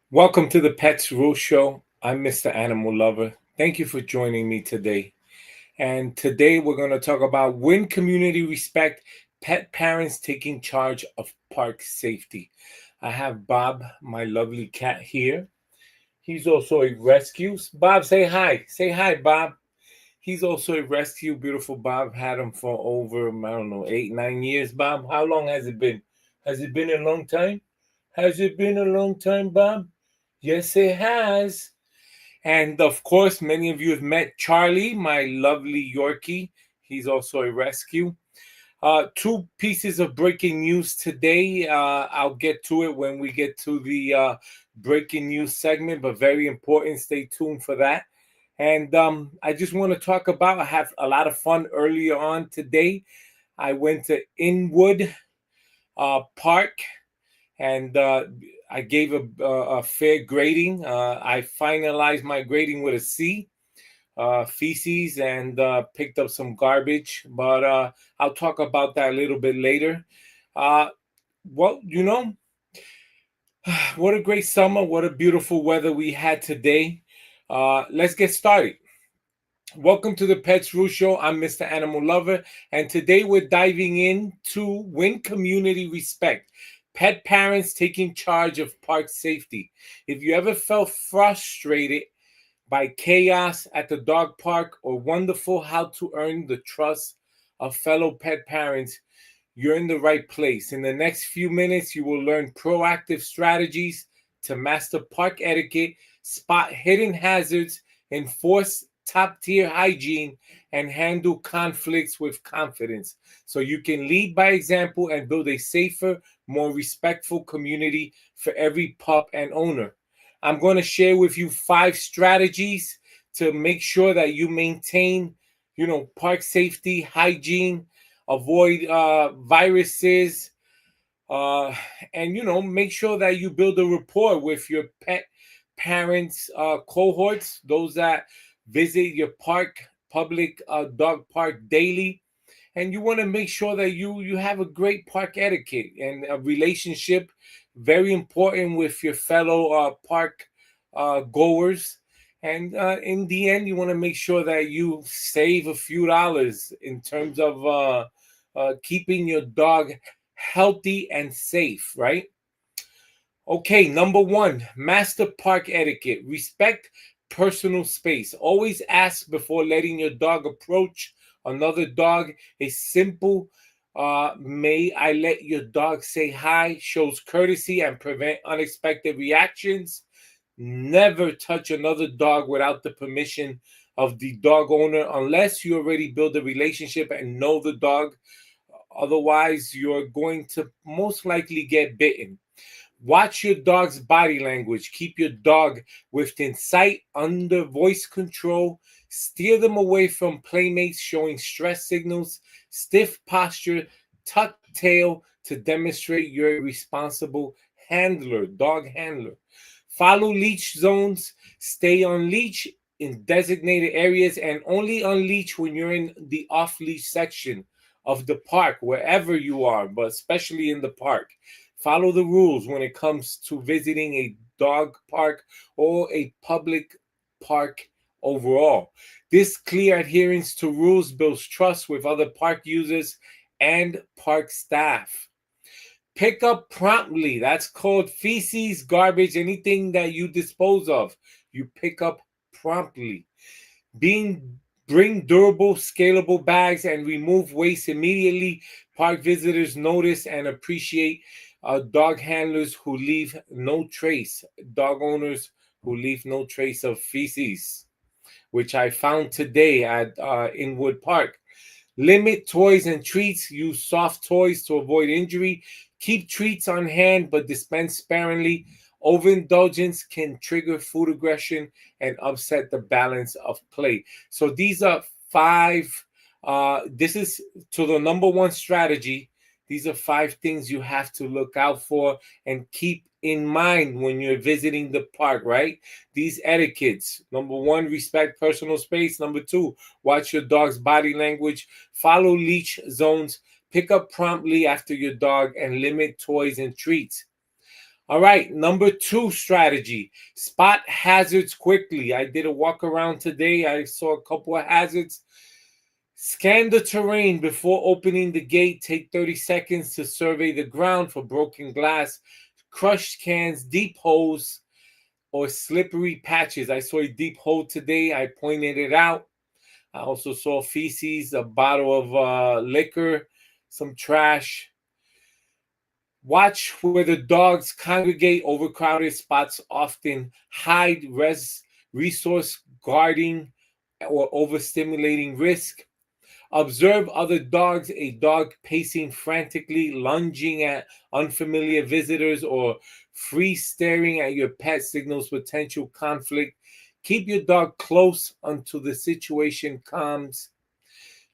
Welcome to the Pets Rule Show. I'm Mr. Animal Lover. Thank you for joining me today. And today we're going to talk about when community respect pet parents taking charge of park safety. I have Bob, my lovely cat, here. He's also a rescue. Bob, say hi. Say hi, Bob. He's also a rescue. Beautiful Bob. Had him for over, I don't know, 8, 9 years. Bob, how long has it been? Has it been a long time? Has it been a long time, Bob? Yes, it has. And of course, many of you have met Charlie, my lovely Yorkie. He's also a rescue. Two pieces of breaking news today. I'll get to it when we get to the breaking news segment, but very important. Stay tuned for that. And I just want to talk about, I have a lot of fun earlier on today. I went to Inwood Park and I gave a fair grading. I finalized my grading with a C, feces, and picked up some garbage. But I'll talk about that a little bit later. Uh, well, what a great summer! What a beautiful weather we had today. Let's get started. Welcome to the Pets Rule Show. I'm Mr. Animal Lover, and today we're diving into win community respect. Pet parents taking charge of park safety. If you ever felt frustrated by chaos at the dog park or wonderful how to earn the trust of fellow pet parents, you're in the right place. In the next few minutes, you will learn proactive strategies to master park etiquette, spot hidden hazards, enforce top tier hygiene, and handle conflicts with confidence so you can lead by example and build a safer, more respectful community for every pup and owner. I'm going to share with you 5 strategies to make sure that you maintain, park safety, hygiene, avoid viruses, uh, and make sure that you build a rapport with your pet parents cohorts, those that visit your public dog park daily. And you want to make sure that you have a great park etiquette and a relationship, very important, with your fellow park goers. And in the end, you want to make sure that you save a few dollars in terms of keeping your dog healthy and safe, right? Okay, number one, master park etiquette. Respect personal space. Always ask before letting your dog approach another dog. A simple, may I let your dog say hi, shows courtesy and prevent unexpected reactions. Never touch another dog without the permission of the dog owner unless you already build a relationship and know the dog. Otherwise, you're going to most likely get bitten. Watch your dog's body language. Keep your dog within sight, under voice control. Steer them away from playmates showing stress signals. Stiff posture, tuck tail to demonstrate you're a responsible dog handler. Follow leash zones. Stay on leash in designated areas and only unleash when you're in the off leash section of the park, wherever you are, but especially in the park. Follow the rules when it comes to visiting a dog park or a public park overall. This clear adherence to rules builds trust with other park users and park staff. Pick up promptly. That's called feces, garbage, anything that you dispose of. You pick up promptly. Bring durable, scalable bags and remove waste immediately. Park visitors notice and appreciate dog handlers who leave no trace, dog owners who leave no trace of feces, which I found today at Inwood Park. Limit toys and treats. Use soft toys to avoid injury. Keep treats on hand, but dispense sparingly. Overindulgence can trigger food aggression and upset the balance of play. So these are 5. This is to the number one strategy. These are 5 things you have to look out for and keep in mind when you're visiting the park, right? These etiquettes. Number one, respect personal space. Number two, watch your dog's body language. Follow leash zones. Pick up promptly after your dog and limit toys and treats. All right, number 2 strategy, spot hazards quickly. I did a walk around today. I saw a couple of hazards. Scan the terrain before opening the gate. Take 30 seconds to survey the ground for broken glass, crushed cans, deep holes, or slippery patches. I saw a deep hole today. I pointed it out. I also saw feces, a bottle of liquor, some trash. Watch where the dogs congregate. Overcrowded spots often hide resource guarding or overstimulating risk. Observe other dogs. A dog pacing frantically, lunging at unfamiliar visitors, or free staring at your pet signals potential conflict. Keep your dog close until the situation calms.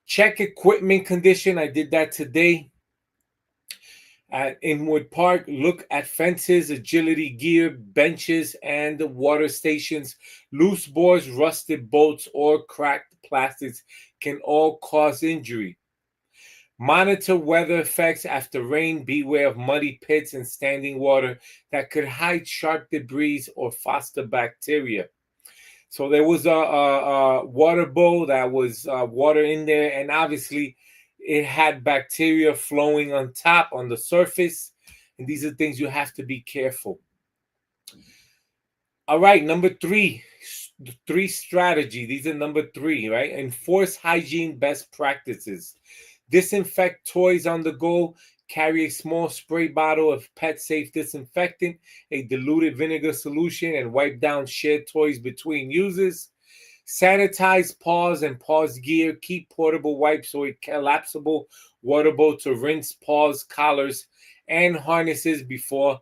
Check equipment condition. I did that today at Inwood Park. Look at fences, agility gear, benches, and water stations. Loose boards, rusted bolts, or cracked plastics can all cause injury. Monitor weather effects after rain. Beware of muddy pits and standing water that could hide sharp debris or foster bacteria. So there was a water bowl that was water in there, and obviously it had bacteria flowing on top, on the surface. And these are things you have to be careful. All right, number 3, 3 strategy. These are number 3, right? Enforce hygiene best practices. Disinfect toys on the go. Carry a small spray bottle of pet-safe disinfectant, a diluted vinegar solution, and wipe down shared toys between uses. Sanitize paws and paws gear. Keep portable wipes or a collapsible water bowl to rinse paws, collars, and harnesses before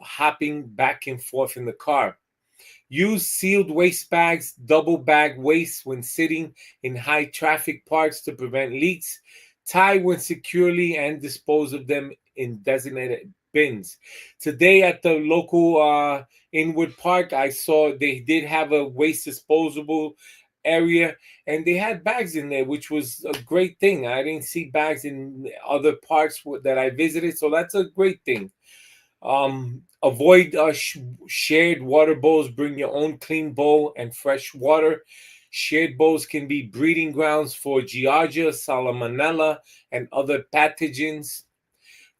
hopping back and forth in the car. Use sealed waste bags, double bag waste when sitting in high traffic parks to prevent leaks. Tie when securely and dispose of them in designated bins. Today at the local Inwood Park, I saw they did have a waste disposable area, and they had bags in there, which was a great thing. I didn't see bags in other parks that I visited, so that's a great thing. Avoid shared water bowls. Bring your own clean bowl and fresh water. Shared bowls can be breeding grounds for Giardia, Salmonella, and other pathogens.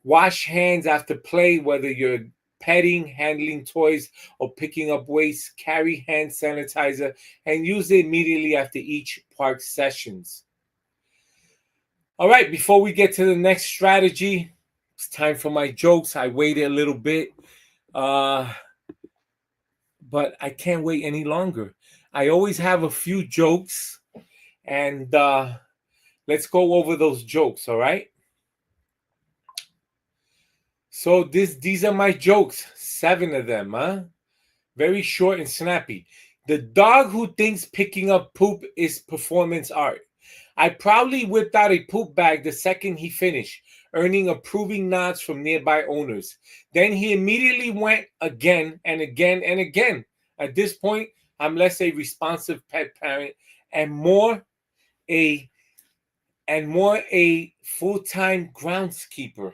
Wash hands after play, whether you're petting, handling toys, or picking up waste. Carry hand sanitizer and use it immediately after each park sessions. All right, before we get to the next strategy, it's time for my jokes. I waited a little bit, but I can't wait any longer. I always have a few jokes, and let's go over those jokes, all right? So these are my jokes, 7 of them, huh? Very short and snappy. The dog who thinks picking up poop is performance art. I proudly whipped out a poop bag the second he finished, earning approving nods from nearby owners. Then he immediately went again and again and again. At this point, I'm less a responsive pet parent and more a full-time groundskeeper.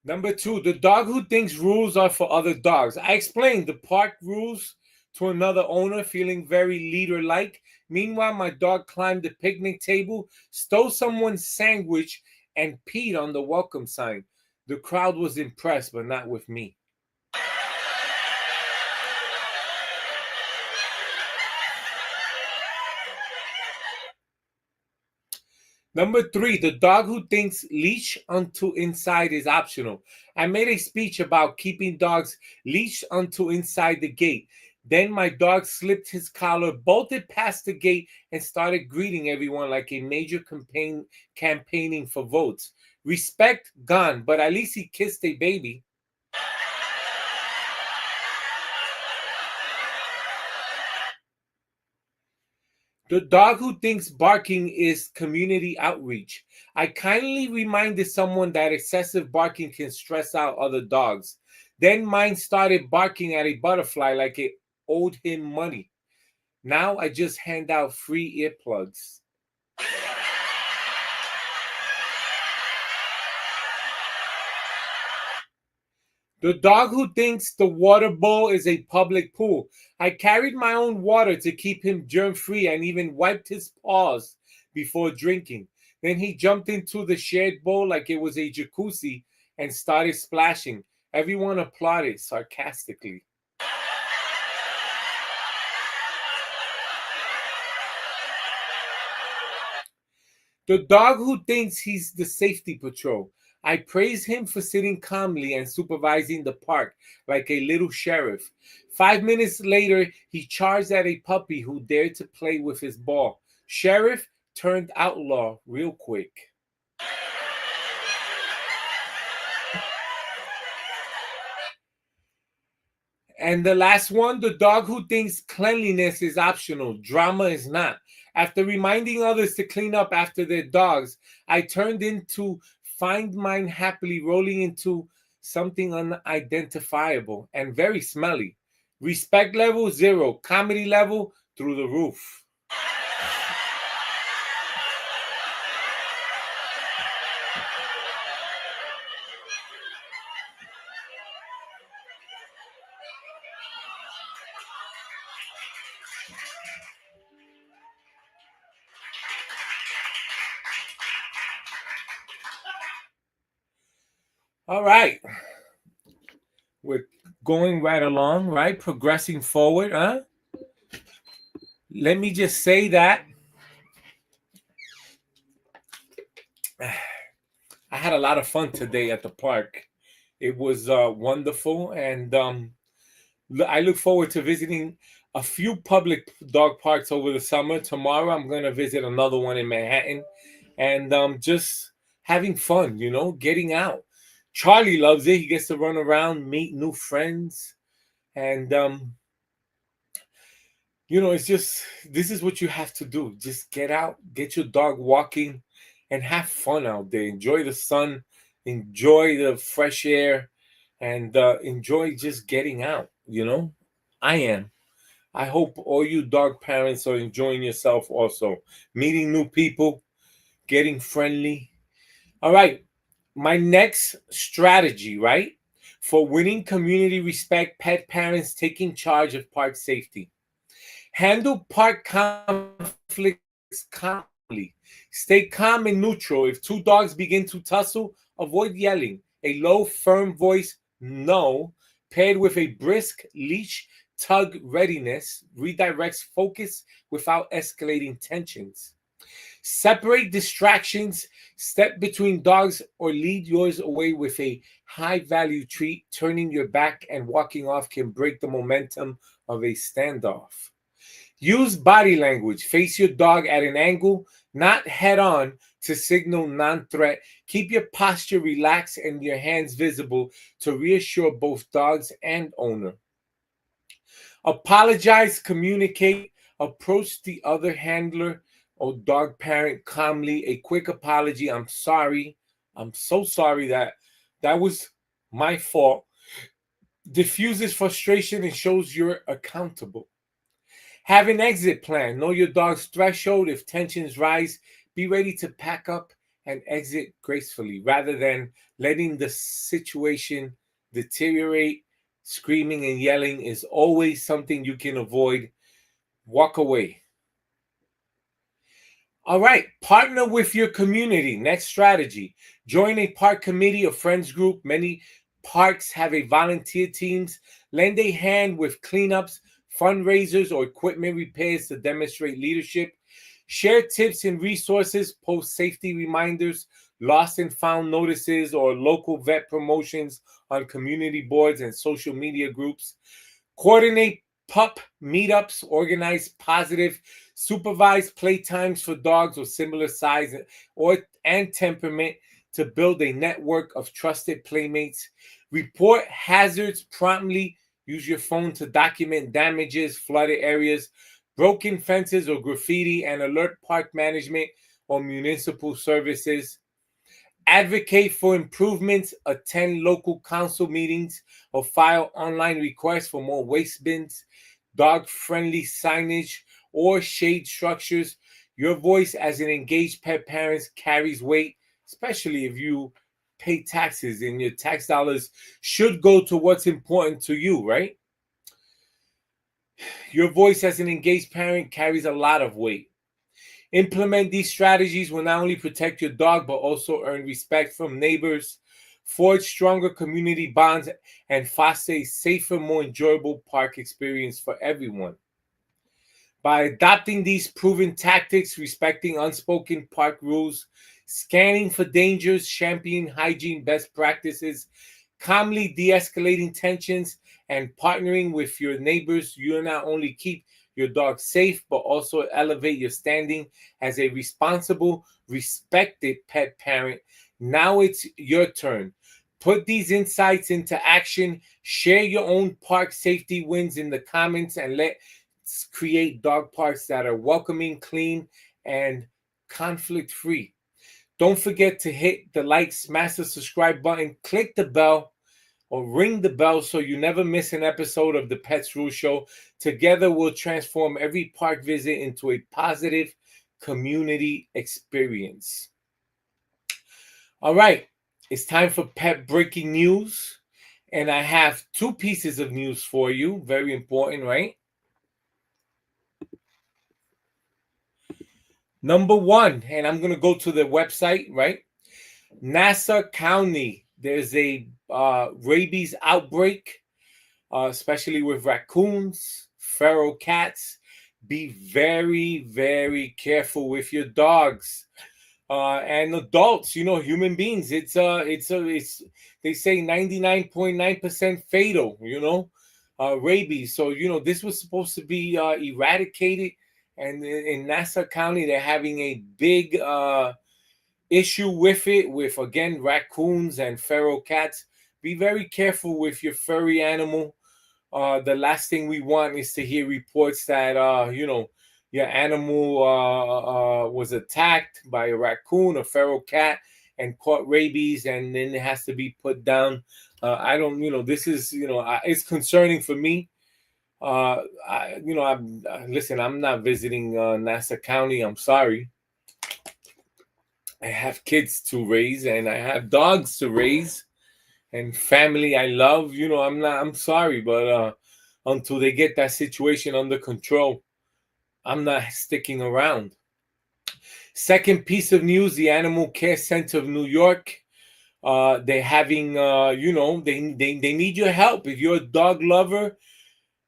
Number 2, the dog who thinks rules are for other dogs. I explained the park rules to another owner, feeling very leader-like. Meanwhile, my dog climbed the picnic table, stole someone's sandwich, and peed on the welcome sign. The crowd was impressed, but not with me. Number 3, the dog who thinks leash unto inside is optional. I made a speech about keeping dogs leashed unto inside the gate. Then my dog slipped his collar, bolted past the gate, and started greeting everyone like a major campaigning for votes. Respect gone, but at least he kissed a baby. The dog who thinks barking is community outreach. I kindly reminded someone that excessive barking can stress out other dogs. Then mine started barking at a butterfly like it owed him money. Now I just hand out free earplugs. The dog who thinks the water bowl is a public pool. I carried my own water to keep him germ free and even wiped his paws before drinking. Then he jumped into the shared bowl like it was a jacuzzi and started splashing. Everyone applauded sarcastically. The dog who thinks he's the safety patrol. I praise him for sitting calmly and supervising the park like a little sheriff. 5 minutes later, he charged at a puppy who dared to play with his ball. Sheriff turned outlaw real quick. And the last one, the dog who thinks cleanliness is optional, drama is not. After reminding others to clean up after their dogs, I turned into find mine happily rolling into something unidentifiable and very smelly. Respect level 0, comedy level through the roof. All right. We're going right along, right? Progressing forward, huh? Let me just say that I had a lot of fun today at the park. It was wonderful, and I look forward to visiting a few public dog parks over the summer. Tomorrow, I'm going to visit another one in Manhattan, and just having fun, getting out. Charlie loves it. He gets to run around, meet new friends, and it's just this is what you have to do. Just get out, get your dog walking, and have fun out there. Enjoy the sun, enjoy the fresh air, and enjoy just getting out. I am. I hope all you dog parents are enjoying yourself also, meeting new people, getting friendly. All right, my next strategy, right, for winning community respect, pet parents taking charge of park safety. Handle park conflicts calmly. Stay calm and neutral. If two dogs begin to tussle, avoid yelling. A low, firm voice, no, paired with a brisk leash tug readiness, redirects focus without escalating tensions. Separate distractions, step between dogs, or lead yours away with a high value treat. Turning your back and walking off can break the momentum of a standoff. Use body language. Face your dog at an angle, not head on, to signal non threat. Keep your posture relaxed and your hands visible to reassure both dogs and owner. Apologize, communicate, approach the other handler or dog parent calmly. A quick apology. I'm sorry. I'm so sorry that was my fault. Diffuses frustration and shows you're accountable. Have an exit plan. Know your dog's threshold. If tensions rise, be ready to pack up and exit gracefully rather than letting the situation deteriorate. Screaming and yelling is always something you can avoid. Walk away. All right, partner with your community. Next strategy. Join a park committee or friends group. Many parks have a volunteer teams. Lend a hand with cleanups, fundraisers, or equipment repairs to demonstrate leadership. Share tips and resources, post safety reminders, lost and found notices, or local vet promotions on community boards and social media groups. Coordinate pup meetups, organize positive, supervised playtimes for dogs of similar size and temperament to build a network of trusted playmates. Report hazards promptly. Use your phone to document damages, flooded areas, broken fences, or graffiti, and alert park management or municipal services. Advocate for improvements, attend local council meetings, or file online requests for more waste bins, dog friendly signage, or shade structures. Your voice as an engaged pet parent carries weight, especially if you pay taxes and your tax dollars should go to what's important to you, right? Your voice as an engaged parent carries a lot of weight. Implement these strategies will not only protect your dog, but also earn respect from neighbors, forge stronger community bonds, and foster a safer, more enjoyable park experience for everyone. By adopting these proven tactics, respecting unspoken park rules, scanning for dangers, championing hygiene best practices, calmly de escalating tensions, and partnering with your neighbors, you not only keep your dog safe, but also elevate your standing as a responsible, respected pet parent. Now it's your turn. Put these insights into action. Share your own park safety wins in the comments and let's create dog parks that are welcoming, clean, and conflict free. Don't forget to hit the like, smash the subscribe button, click the bell, or ring the bell so you never miss an episode of the Pets Rule Show. Together, we'll transform every park visit into a positive community experience. All right, it's time for pet breaking news. And I have two pieces of news for you. Very important, right? Number one, and I'm going to go to the website, right? Nassau County, there's a rabies outbreak, especially with raccoons, feral cats. Be very, very careful with your dogs and adults. You know, human beings. It's they say 99.9% fatal. You know, rabies. So you know this was supposed to be eradicated, and in Nassau County they're having a big issue with it, with again raccoons and feral cats. Be very careful with your furry animal. The last thing we want is to hear reports that you know your animal was attacked by a raccoon or feral cat and caught rabies, and then it has to be put down. I don't, you know, this is, you know, it's concerning for me. You know, listen. I'm not visiting Nassau County. I'm sorry. I have kids to raise and I have dogs to raise and family I love. You know, I'm sorry, but until they get that situation under control, I'm not sticking around. Second piece of news, the Animal Care Center of New York. They're having, you know, they need your help. If you're a dog lover,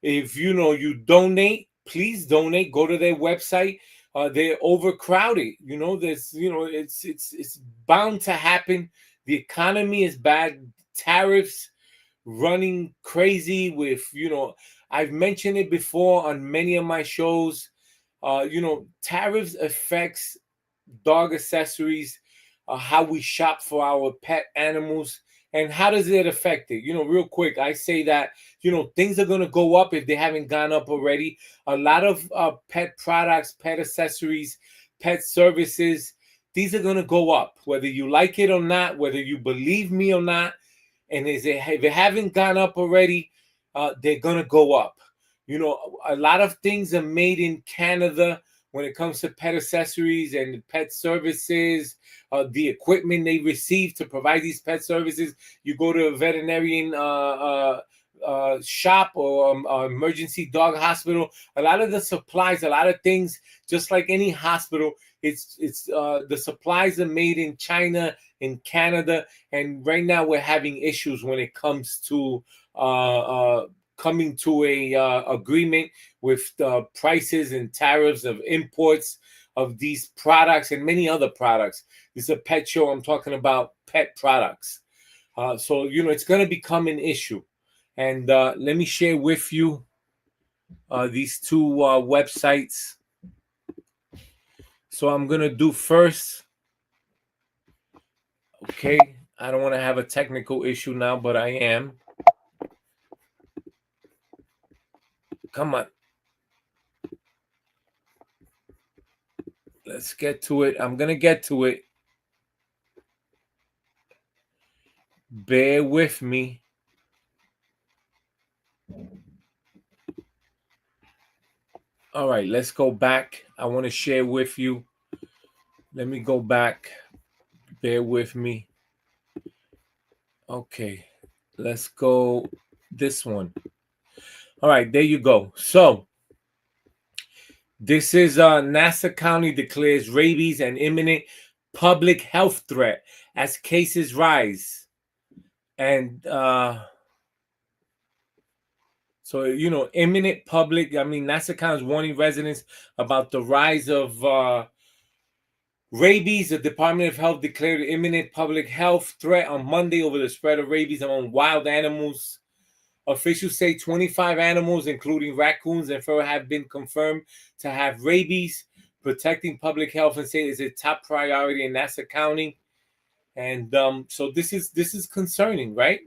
if you know you donate, please donate. Go to their website. They're overcrowded. You know, there's, you know, it's bound to happen. The economy is bad. Tariffs running crazy with, you know, I've mentioned it before on many of my shows. You know, tariffs affects dog accessories, how we shop for our pet animals, and how does it affect it? You know, real quick, I say that, you know, things are going to go up if they haven't gone up already. A lot of pet products, pet accessories, pet services, these are going to go up, whether you like it or not, whether you believe me or not. And if they haven't gone up already, they're going to go up. You know, a lot of things are made in Canada when it comes to pet accessories and pet services, the equipment they receive to provide these pet services. You go to a veterinarian shop or emergency dog hospital. A lot of the supplies, a lot of things, just like any hospital, it's the supplies are made in China, in Canada, and right now we're having issues when it comes to coming to a agreement with the prices and tariffs of imports of these products and many other products. This is a pet show. I'm talking about pet products. So, you know, it's going to become an issue. And let me share with you these two websites. So I'm going to do first. Okay. I don't want to have a technical issue now, but I am. Come on. Let's get to it. I'm going to get to it. Bear with me. All right, let's go back. I want to share with you. Let me go back. Bear with me. Okay, let's go this one. All right, there you go. So this is Nassau County declares rabies an imminent public health threat as cases rise. And so, imminent public, Nassau County is warning residents about the rise of rabies. The Department of Health declared an imminent public health threat on Monday over the spread of rabies among wild animals. Officials say 25 animals, including raccoons and fur, have been confirmed to have rabies. Protecting public health and safety is a top priority in Nassau County, and so this is concerning, right?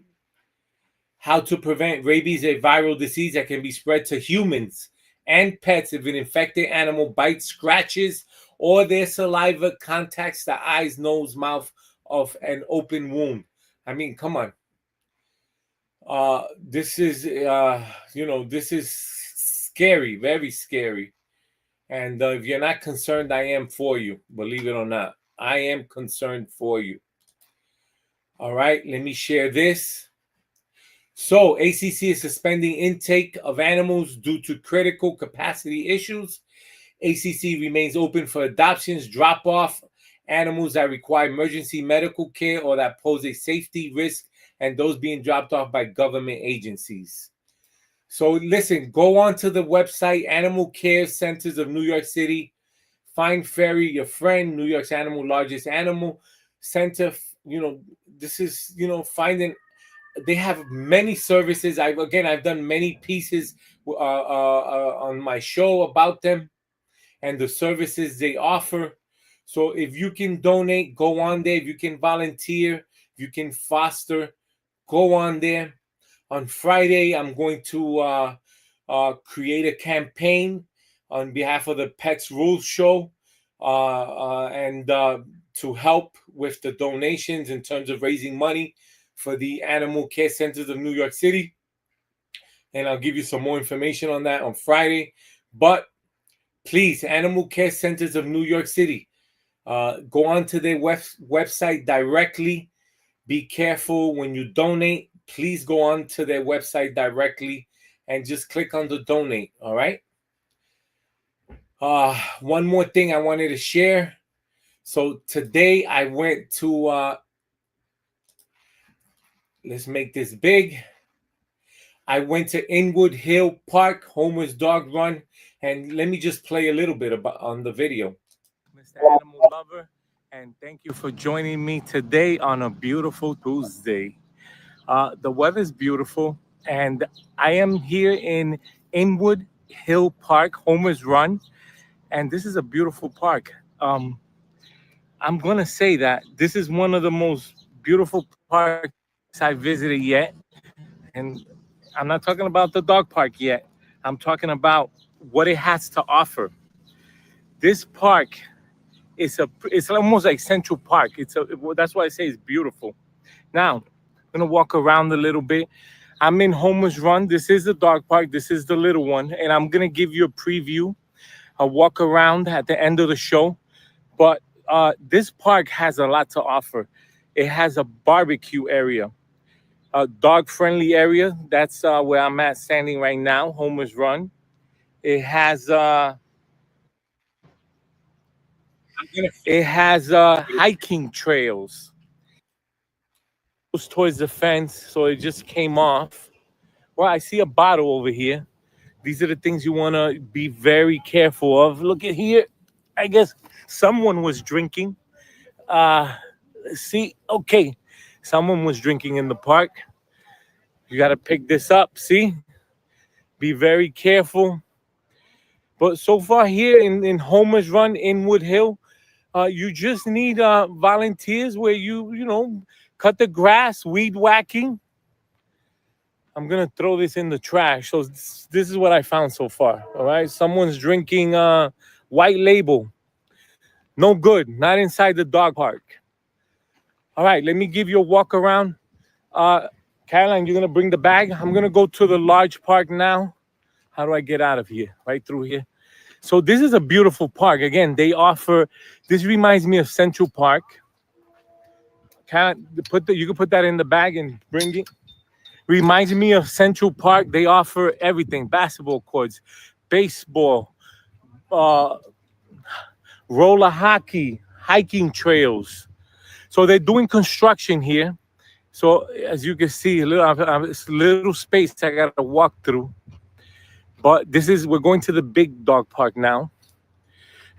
How to prevent rabies, a viral disease that can be spread to humans and pets if an infected animal bites, scratches, or their saliva contacts the eyes, nose, mouth of an open wound. I mean, come on. This is this is scary, very scary. And if you're not concerned, I am for you. Believe it or not, I am concerned for you. All right, let me share this. So ACC is suspending intake of animals due to critical capacity issues. ACC remains open for adoptions, drop-off animals that require emergency medical care or that pose a safety risk, and those being dropped off by government agencies. So listen, go on to the website, Animal Care Centers of New York City. Find Ferry, your friend, New York's largest animal center. This is, finding, they have many services. I've done many pieces on my show about them and the services they offer. So if you can donate, go on there. If you can volunteer, if you can foster, go on there. On Friday, I'm going to create a campaign on behalf of the Pets Rules Show and to help with the donations in terms of raising money for the Animal Care Centers of New York City. And I'll give you some more information on that on Friday. But please, Animal Care Centers of New York City, go on to their website directly. Be careful when you donate. Please go on to their website directly and just click on the donate. All right. One more thing I wanted to share. So today I went to, let's make this big. I went to Inwood Hill Park, Homer's Dog Run, and let me just play a little bit about on the video. Mr. Animal Lover, and thank you for joining me today on a beautiful Tuesday. The weather's beautiful, and I am here in Inwood Hill Park, Homer's Run, and this is a beautiful park. I'm going to say that this is one of the most beautiful parks I visited yet, and I'm not talking about the dog park yet. I'm talking about what it has to offer. This park it's almost like Central Park. That's why I say it's beautiful. Now, I'm gonna walk around a little bit. I'm in Homer's Run. This is the dog park. This is the little one, and I'm gonna give you a preview. I'll walk around at the end of the show. But this park has a lot to offer. It has a barbecue area, a dog-friendly area. That's where I'm at standing right now, Homer's Run. It has hiking trails towards the fence, so it just came off. Well, I see a bottle over here. These are the things you want to be very careful of. Look at here. I guess someone was drinking. See, okay, someone was drinking in the park. You got to pick this up. See, be very careful. But so far here in Homer's Run, Inwood Hill, you just need volunteers where you cut the grass, weed whacking. I'm gonna throw this in the trash. So this is what I found so far. All right, someone's drinking White Label. No good. Not inside the dog park. All right, let me give you a walk around. Uh, Caroline, you're gonna bring the bag. I'm gonna go to the large park now. How do I get out of here? Right through here. So this is a beautiful park. Again, they offer. This reminds me of Central Park. Can you can put that in the bag and bring it. Reminds me of Central Park. They offer everything: basketball courts, baseball, uh, roller hockey, hiking trails. So they're doing construction here. So as you can see, it's a little space I gotta walk through. But we're going to the big dog park now,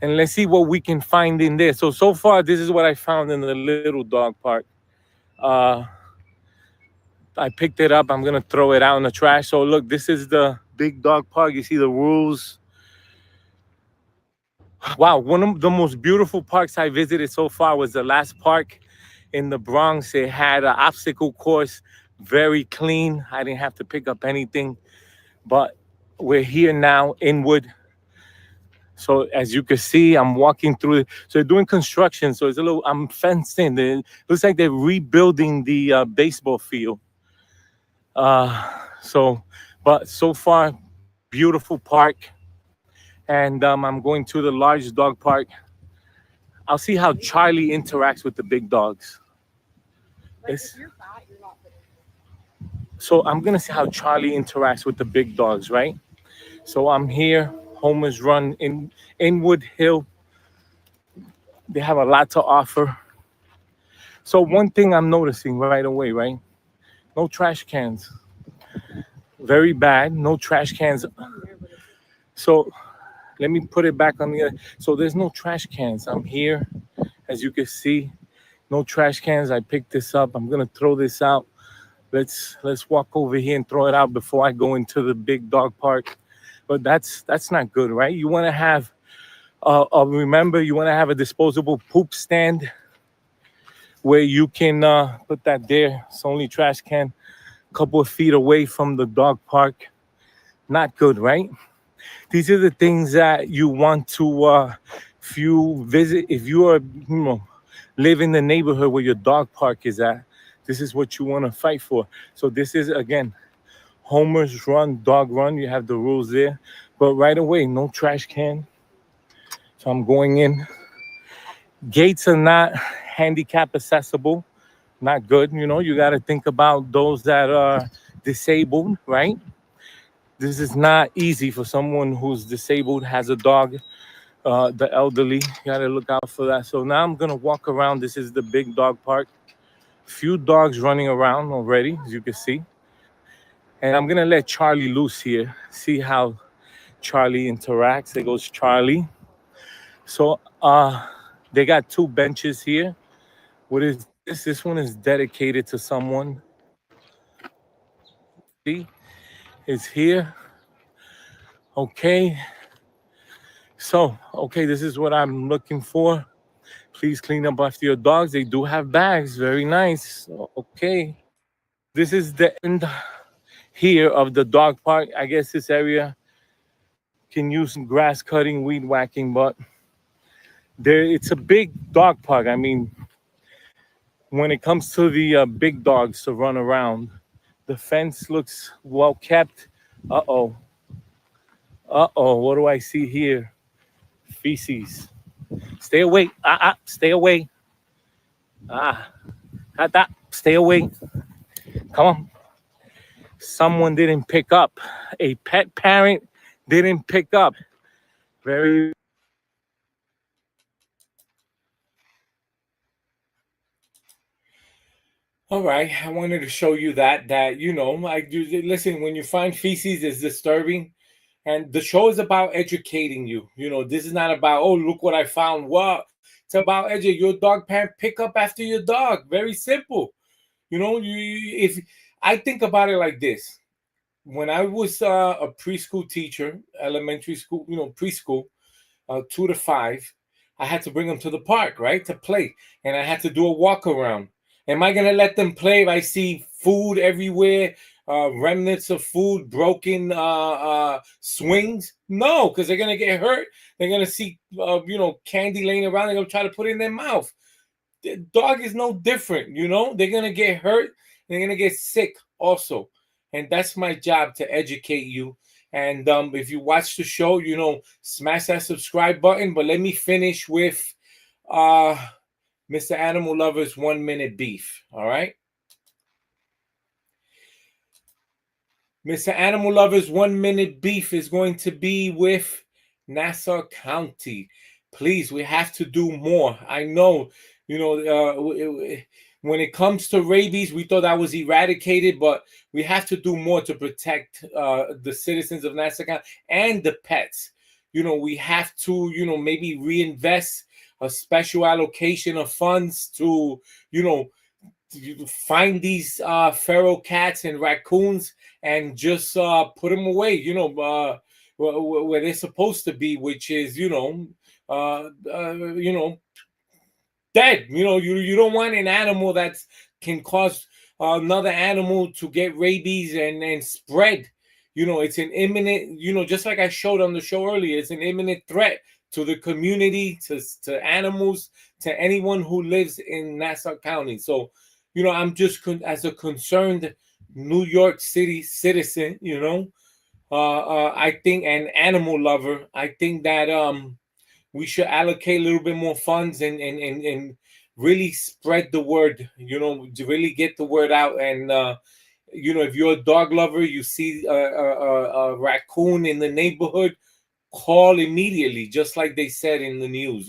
and let's see what we can find in there. So far, this is what I found in the little dog park. Uh, I picked it up. I'm gonna throw it out in the trash. So look, this is the big dog park. You see the rules. Wow, one of the most beautiful parks I visited so far was the last park in the Bronx. It had an obstacle course, very clean. I didn't have to pick up anything. But we're here now, Inwood. So as you can see, I'm walking through. So they're doing construction. So it's a little. I'm fenced in. It looks like they're rebuilding the baseball field. So, but so far, beautiful park. And I'm going to the large dog park. I'll see how Charlie interacts with the big dogs. So I'm gonna see how Charlie interacts with the big dogs, right? So I'm here, Homer's Run in Inwood Hill. They have a lot to offer. So one thing I'm noticing right away, right? No trash cans. Very bad. No trash cans. So let me put it back on the other. So there's no trash cans. I'm here, as you can see. No trash cans. I picked this up. I'm gonna throw this out. Let's walk over here and throw it out before I go into the big dog park. But that's not good, right? You want to have remember, you want to have a disposable poop stand where you can put that there. It's only trash can a couple of feet away from the dog park. Not good, right? These are the things that you want to if you visit, if you are live in the neighborhood where your dog park is at. This is what you want to fight for. So this is again Homer's Run, dog run. You have the rules there, but right away, no trash can. So I'm going in. Gates are not handicap accessible. Not good. You got to think about those that are disabled, right? This is not easy for someone who's disabled, has a dog, the elderly. You got to look out for that. So now I'm going to walk around. This is the big dog park. Few dogs running around already, as you can see. And I'm going to let Charlie loose here. See how Charlie interacts. There goes Charlie. So they got two benches here. What is this? This one is dedicated to someone. See? It's here. Okay. So, okay, this is what I'm looking for. Please clean up after your dogs. They do have bags. Very nice. Okay. This is the end here of the dog park. I guess this area can use some grass cutting, weed whacking, but it's a big dog park. I mean, when it comes to the big dogs to run around, the fence looks well kept. Uh-oh. Uh-oh, what do I see here? Feces. Stay away. Stay away. Stay away. Come on. Someone didn't pick up. A pet parent didn't pick up. Very. All right, I wanted to show you that I do listen. When you find feces, it's disturbing, and the show is about educating you. This is not about, oh, look what I found. What? It's about educate your dog parent. Pick up after your dog. Very simple. If I think about it like this, when I was a preschool teacher, elementary school, preschool, 2 to 5, I had to bring them to the park, right, to play, and I had to do a walk around. Am I gonna let them play if I see food everywhere, remnants of food, broken swings? No, because they're gonna get hurt. They're gonna see, candy laying around. They're gonna try to put it in their mouth. The dog is no different. They're gonna get hurt, they're gonna get sick also. And that's my job, to educate you. And if you watch the show, smash that subscribe button. But let me finish with Mr. Animal Lover's 1 minute beef. All right. Mr. Animal Lover's 1 minute beef is going to be with Nassau County. Please, we have to do more. I know, when it comes to rabies, we thought that was eradicated, but we have to do more to protect the citizens of Nassau County and the pets. We have to, maybe reinvest a special allocation of funds to, find these feral cats and raccoons and just put them away, where they're supposed to be, which is, dead. You don't want an animal that can cause another animal to get rabies and spread. It's an imminent, just like I showed on the show earlier, it's an imminent threat to the community, to animals, to anyone who lives in Nassau County. So, I'm just as a concerned New York City citizen, I think, an animal lover, I think that we should allocate a little bit more funds and really spread the word, to really get the word out. And if you're a dog lover, you see a raccoon in the neighborhood, call immediately, just like they said in the news,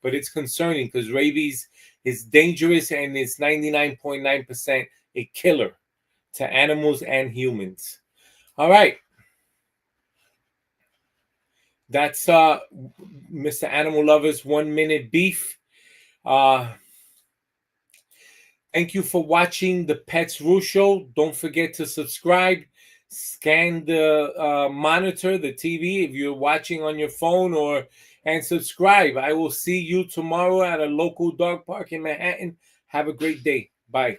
but it's concerning because rabies is dangerous and it's 99.9% a killer to animals and humans. All right. That's Mr. Animal Lover's 1 minute beef. Thank you for watching the Pets Rule Show. Don't forget to subscribe. Scan the monitor, the TV, if you're watching on your phone, and subscribe. I will see you tomorrow at a local dog park in Manhattan. Have a great day. Bye.